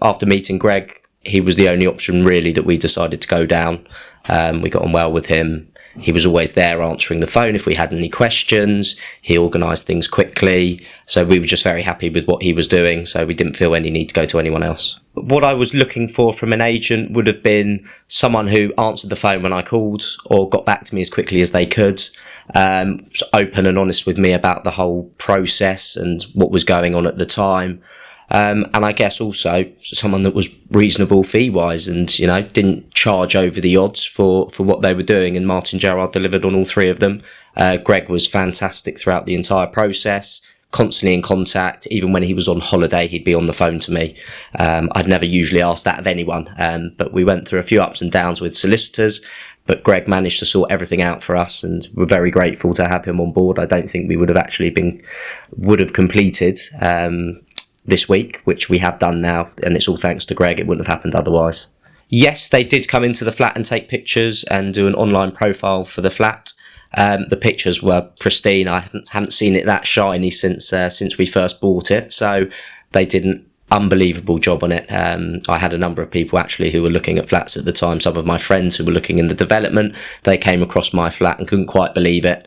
after meeting Greg, he was the only option really that we decided to go down. We got on well with him. He was always there answering the phone if we had any questions. He organised things quickly. So we were just very happy with what he was doing. So we didn't feel any need to go to anyone else. What I was looking for from an agent would have been someone who answered the phone when I called or got back to me as quickly as they could. Was open and honest with me about the whole process and what was going on at the time. And I guess also someone that was reasonable fee-wise and, you know, didn't charge over the odds for what they were doing. And Martyn Gerrard delivered on all three of them. Greg was fantastic throughout the entire process, constantly in contact. Even when he was on holiday, he'd be on the phone to me. I'd never usually ask that of anyone, but we went through a few ups and downs with solicitors. But Greg managed to sort everything out for us, and we're very grateful to have him on board. I don't think we would have completed this week, which we have done now, and it's all thanks to Greg. It wouldn't have happened otherwise. Yes, they did come into the flat and take pictures and do an online profile for the flat. The pictures were pristine. I haven't seen it that shiny since we first bought it, so they did an unbelievable job on it. I had a number of people actually who were looking at flats at the time. Some of my friends who were looking in the development, they came across my flat and couldn't quite believe it.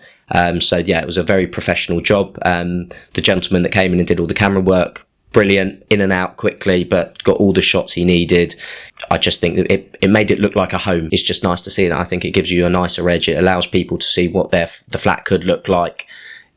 So yeah, it was a very professional job. The gentleman that came in and did all the camera work, brilliant, in and out quickly, but got all the shots he needed. I just think that it made it look like a home. It's just nice to see that. I think it gives you a nicer edge. It allows people to see what the flat could look like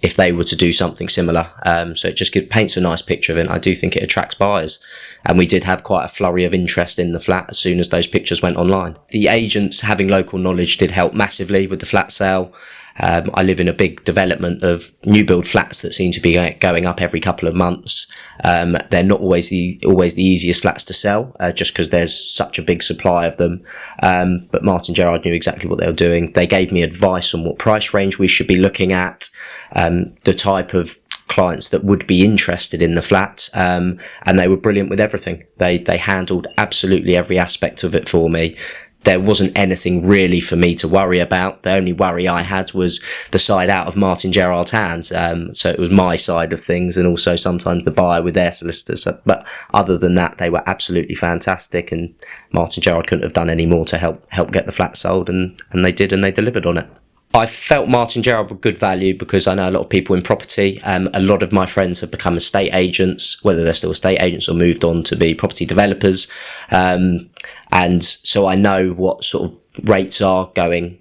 if they were to do something similar. So it just paints a nice picture of it. I do think it attracts buyers. And we did have quite a flurry of interest in the flat as soon as those pictures went online. The agents having local knowledge did help massively with the flat sale. I live in a big development of new build flats that seem to be going up every couple of months. They're not always the easiest flats to sell, just because there's such a big supply of them. But Martyn Gerrard knew exactly what they were doing. They gave me advice on what price range we should be looking at, the type of clients that would be interested in the flat, and they were brilliant with everything. They handled absolutely every aspect of it for me. There wasn't anything really for me to worry about. The only worry I had was the side out of Martyn Gerrard's hands. So it was my side of things, and also sometimes the buyer with their solicitors. But other than that, they were absolutely fantastic, and Martyn Gerrard couldn't have done any more to help get the flat sold, and they did, and they delivered on it. I felt Martyn Gerrard were good value because I know a lot of people in property. A lot of my friends have become estate agents, whether they're still estate agents or moved on to be property developers. And so I know what sort of rates are going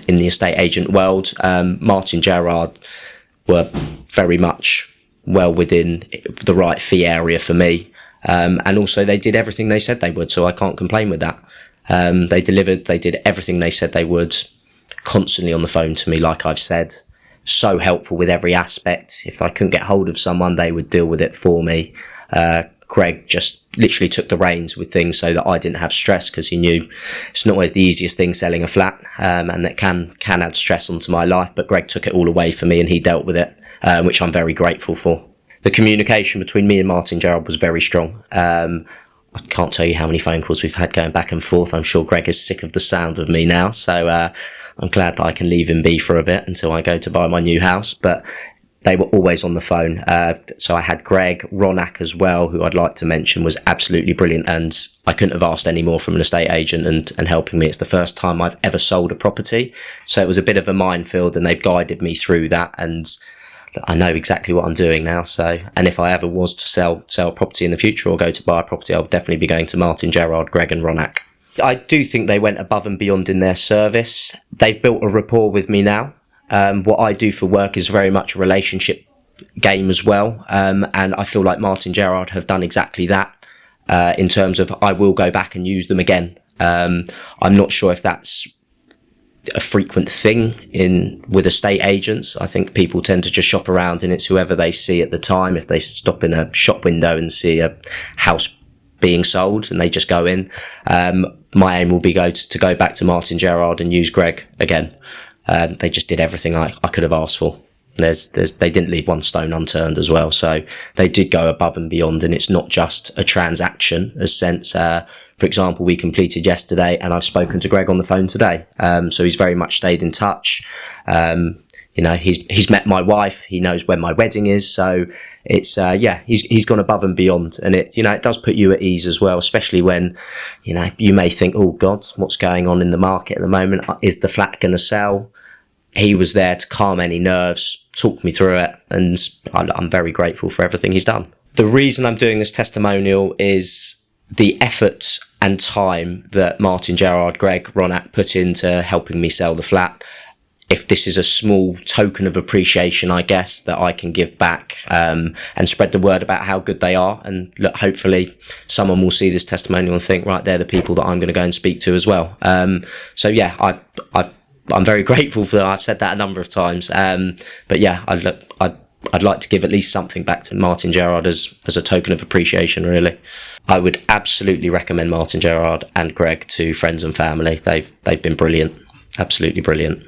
in the estate agent world. Martyn Gerrard were very much well within the right fee area for me. And also they did everything they said they would, so I can't complain with that. They delivered, they did everything they said they would. Constantly on the phone to me, like I've said, so helpful with every aspect. If I couldn't get hold of someone, they would deal with it for me. Greg just literally took the reins with things so that I didn't have stress, because he knew it's not always the easiest thing selling a flat, and that can add stress onto my life. But Greg took it all away for me, and he dealt with it, which I'm very grateful for. The communication between me and Martyn Gerrard was very strong. I can't tell you how many phone calls we've had going back and forth. I'm sure Greg is sick of the sound of me now, so I'm glad that I can leave him be for a bit until I go to buy my new house. But they were always on the phone. So I had Greg, Ronak as well, who I'd like to mention was absolutely brilliant, and I couldn't have asked any more from an estate agent and helping me. It's the first time I've ever sold a property, so it was a bit of a minefield, and they've guided me through that, and I know exactly what I'm doing now. So, and if I ever was to sell a property in the future or go to buy a property, I'll definitely be going to Martyn Gerrard, Greg and Ronak. I do think they went above and beyond in their service. They've built a rapport with me now. What I do for work is very much a relationship game as well. And I feel like Martyn Gerrard have done exactly that, in terms of I will go back and use them again. I'm not sure if that's a frequent thing with estate agents. I think people tend to just shop around, and it's whoever they see at the time. If they stop in a shop window and see a house being sold and they just go in, my aim will be to go back to Martyn Gerrard and use Greg again. They just did everything I could have asked for. They didn't leave one stone unturned as well, so they did go above and beyond. And it's not just a transaction as sense. For example, we completed yesterday, and I've spoken to Greg on the phone today. So he's very much stayed in touch. You know, he's met my wife. He knows when my wedding is. So it's he's gone above and beyond, and it does put you at ease as well, especially when you may think, oh God, what's going on in the market at the moment? Is the flat going to sell? He was there to calm any nerves, talk me through it, and I'm very grateful for everything he's done. The reason I'm doing this testimonial is the effort and time that Martyn, Gerrard, Greg, Ronak put into helping me sell the flat. If this is a small token of appreciation, I guess, that I can give back and spread the word about how good they are. And look, hopefully someone will see this testimonial and think, right, they're the people that I'm going to go and speak to as well. So yeah, I'm very grateful for that. I've said that a number of times. But yeah, I'd like to give at least something back to Martyn, Gerrard as a token of appreciation, really. I would absolutely recommend Martyn, Gerrard and Greg to friends and family. They've been brilliant. Absolutely brilliant.